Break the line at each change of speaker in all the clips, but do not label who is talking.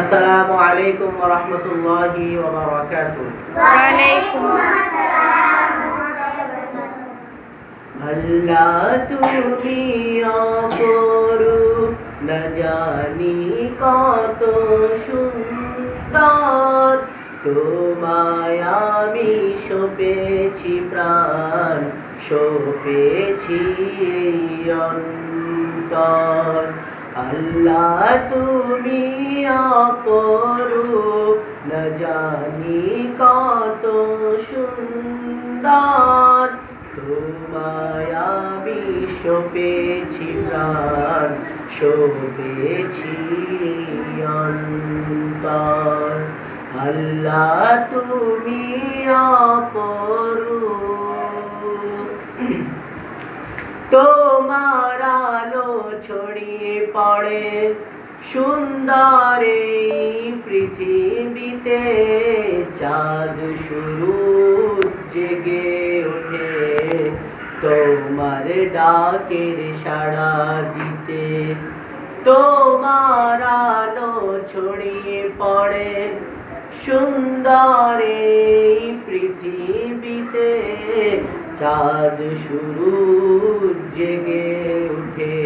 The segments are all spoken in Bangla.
আসসালামু আলাইকুম ওয়া রাহমাতুল্লাহি ওয়া বারাকাতুহু।
ওয়ালাইকুম আসসালাম ওয়া রাহমাতুল্লাহ।
আল্লাহ তুমি অপরূপ, না জানি কত সুন্দর। তোমায় আমি সপেছি প্রাণ, সপেছি এই অন্তর। আল্লাহ তুমি অপরূপ, না জানি কত সুন্দর। তোমায় আমি সপেছি প্রাণ, সপেছি অন্তর। আল্লাহ তুমি অপরূপ। তোমার আলো ছড়িয়ে পড়ে সুন্দর এই পৃথিবীতে, চাঁদ শুরু জেগে ওঠে তোমার ডাকের সাড়া দিতে। তোমার আলো ছড়িয়ে পড়ে সুন্দর এই পৃথিবীতে, চাঁদ শুরু জেগে উঠে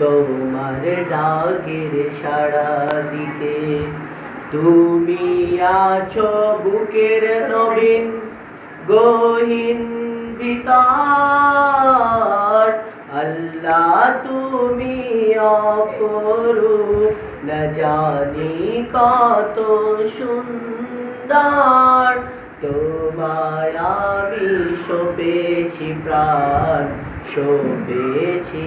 তোমার ডাকের সাড়া দিতে। তুমি আছো বুকের নবীন গহীন ভিতর। আল্লাহ তুমি অপরূপ, না জানি কত সুন্দর। তোমায় আমি সপেছি প্রাণ, সপেছি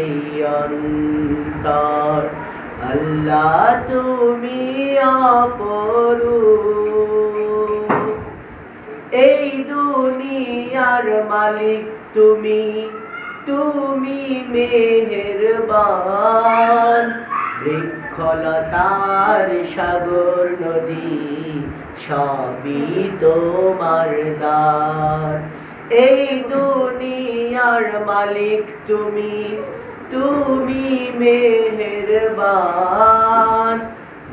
এই অন্তর। আল্লাহ তুমি অপরূপ। এই দুনিয়ার মালিক তুমি, তুমি মেহেরবান। বৃক্ষলতার সাগর নদী সবই তোমার দান। এই দুনিয়ার মালিক তুমি, তুমি মেহেরবান।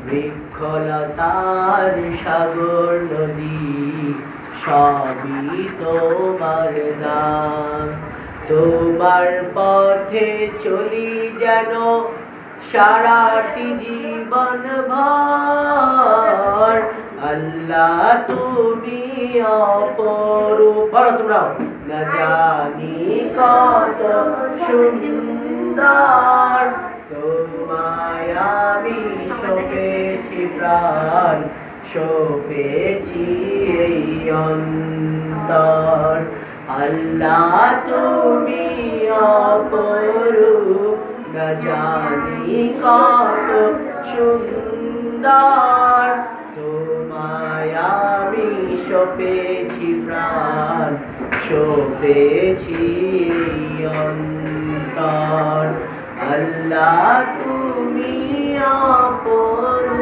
বৃক্ষলতার সাগর নদী সবই তোমার দান। তোমার পথে চলি যেন সারাটি জীবন ভর। আল্লাহ তুমি অপরূপ, বলো তোমরাও, না জানি কত সুন্দর। তোমায় আমি সপেছি প্রাণ, সপেছি এই অন্তর। আল্লাহ তুমি অপরূপ, না জানি কত সুন্দর। তোমায় আমি সপেছি প্রাণ, সপেছি এই অন্তর। আল্লাহ তুমি অপরূপ।